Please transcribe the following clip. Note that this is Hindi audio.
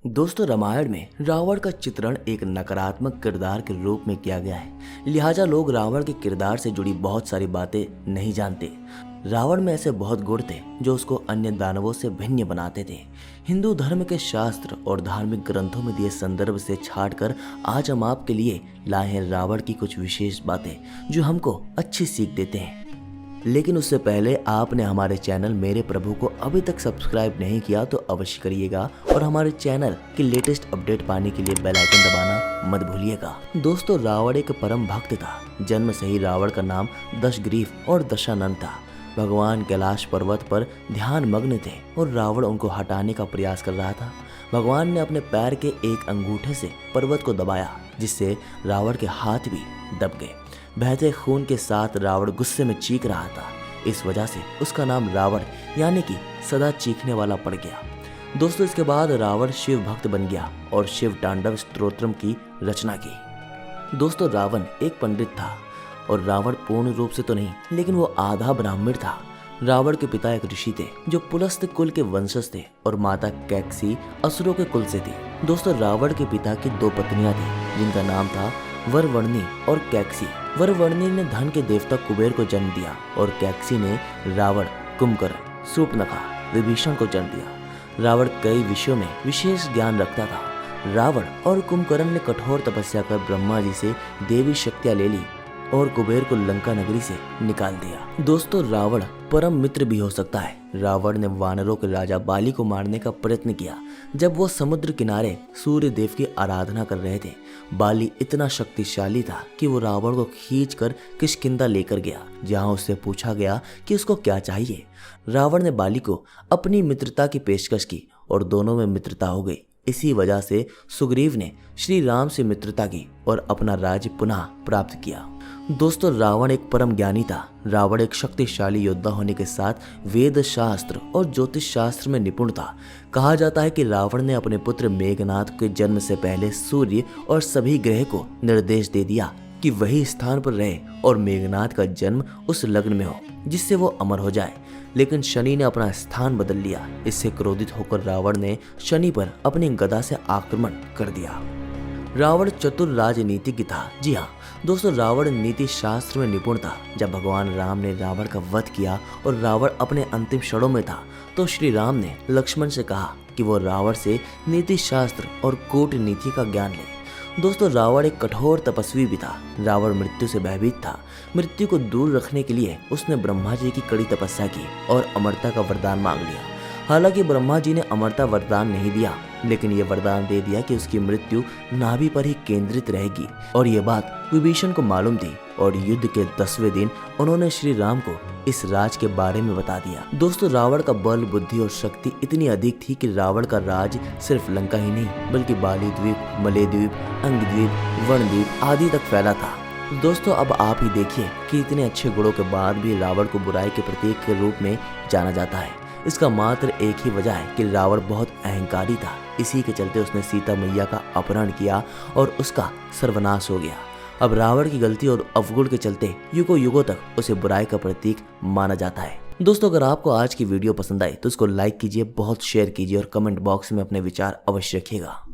दोस्तों, रामायण में रावण का चित्रण एक नकारात्मक किरदार के रूप में किया गया है। लिहाजा लोग रावण के किरदार से जुड़ी बहुत सारी बातें नहीं जानते। रावण में ऐसे बहुत गुण थे जो उसको अन्य दानवों से भिन्न बनाते थे। हिंदू धर्म के शास्त्र और धार्मिक ग्रंथों में दिए संदर्भ से छाटकर आज हम आपके लिए लाए हैं रावण की कुछ विशेष बातें जो हमको अच्छी सीख देते हैं। लेकिन उससे पहले आपने हमारे चैनल मेरे प्रभु को अभी तक सब्सक्राइब नहीं किया तो अवश्य करिएगा और हमारे चैनल की लेटेस्ट अपडेट पाने के लिए बेल आइकन दबाना मत भूलिएगा। दोस्तों, रावण एक परम भक्त था। जन्म से ही रावण का नाम दशग्रीव और दशानन था। भगवान कैलाश पर्वत पर ध्यान मग्न थे और रावण उनको हटाने का प्रयास कर रहा था। भगवान ने अपने पैर के एक अंगूठे से पर्वत को दबाया, जिससे रावण के हाथ भी दब गए। बहते खून के साथ रावण गुस्से में चीख रहा था। इस वजह से उसका नाम रावण यानी कि सदा चीखने वाला पड़ गया। दोस्तों, इसके बाद रावण शिव भक्त बन गया और शिव तांडव स्तोत्रम की रचना की। दोस्तों, रावण एक पंडित था और रावण पूर्ण रूप से तो नहीं, लेकिन वो आधा ब्राह्मण था। रावण के पिता एक ऋषि थे जो पुलस्त कुल के वंशज थे और माता कैकसी असुरों के कुल से थी। दोस्तों, रावण के पिता की दो पत्नियां थी जिनका नाम था वरवर्णी और कैकसी। वरवर्णी ने धन के देवता कुबेर को जन्म दिया और कैकसी ने रावण, कुंभकर्ण, शूर्पणखा, विभीषण को जन्म दिया। रावण कई विषयों में विशेष ज्ञान रखता था। रावण और कुंभकर्ण ने कठोर तपस्या कर ब्रह्मा जी से देवी शक्तियां ले ली और कुबेर को लंका नगरी से निकाल दिया। दोस्तों, रावण परम मित्र भी हो सकता है। रावण ने वानरों के राजा बाली को मारने का प्रयत्न किया जब वो समुद्र किनारे सूर्य देव की आराधना कर रहे थे। बाली इतना शक्तिशाली था कि वो रावण को खींचकर किष्किंधा लेकर गया, जहां उससे पूछा गया कि उसको क्या चाहिए। रावण ने बाली को अपनी मित्रता की पेशकश की और दोनों में मित्रता हो गई। इसी वजह से सुग्रीव ने श्री राम से मित्रता की और अपना राज्य पुनः प्राप्त किया। दोस्तों, रावण एक परम ज्ञानी था। रावण एक शक्तिशाली योद्धा होने के साथ वेद शास्त्र और ज्योतिष शास्त्र में निपुण था। कहा जाता है कि रावण ने अपने पुत्र मेघनाथ के जन्म से पहले सूर्य और सभी ग्रह को निर्देश दे दिया कि वही स्थान पर रहे और मेघनाथ का जन्म उस लग्न में हो जिससे वो अमर हो जाए। लेकिन शनि ने अपना स्थान बदल लिया। इससे क्रोधित होकर रावण ने शनि पर अपनी गदा से आक्रमण कर दिया। रावण चतुर राजनीतिज्ञ था। जी हाँ दोस्तों, रावण नीति शास्त्र में निपुण था। जब भगवान राम ने रावण का वध किया और रावण अपने अंतिम क्षणों में था, तो श्री राम ने लक्ष्मण से कहा कि वो रावण से नीति शास्त्र और कूटनीति का ज्ञान ले। दोस्तों, रावण एक कठोर तपस्वी भी था। रावण मृत्यु से भयभीत था। मृत्यु को दूर रखने के लिए उसने ब्रह्मा जी की कड़ी तपस्या की और अमरता का वरदान मांग लिया। हालांकि ब्रह्मा जी ने अमरता वरदान नहीं दिया, लेकिन ये वरदान दे दिया कि उसकी मृत्यु नाभि पर ही केंद्रित रहेगी। और ये बात विभीषण को मालूम थी और युद्ध के 10वें दिन उन्होंने श्री राम को इस राज के बारे में बता दिया। दोस्तों, रावण का बल, बुद्धि और शक्ति इतनी अधिक थी कि रावण का राज सिर्फ लंका ही नहीं बल्कि बाली द्वीप, मलय द्वीप, अंग द्वीप, वर्ण द्वीप आदि तक फैला था। दोस्तों, अब आप ही देखिए कि इतने अच्छे गुणों के बाद भी रावण को बुराई के प्रतीक के रूप में जाना जाता है। इसका मात्र एक ही वजह है कि रावण बहुत अहंकारी था। इसी के चलते उसने सीता मैया का अपहरण किया और उसका सर्वनाश हो गया। अब रावण की गलती और अवगुण के चलते युगों युगों तक उसे बुराई का प्रतीक माना जाता है। दोस्तों, अगर आपको आज की वीडियो पसंद आई तो उसको लाइक कीजिए, बहुत शेयर कीजिए और कमेंट बॉक्स में अपने विचार अवश्य रखिएगा।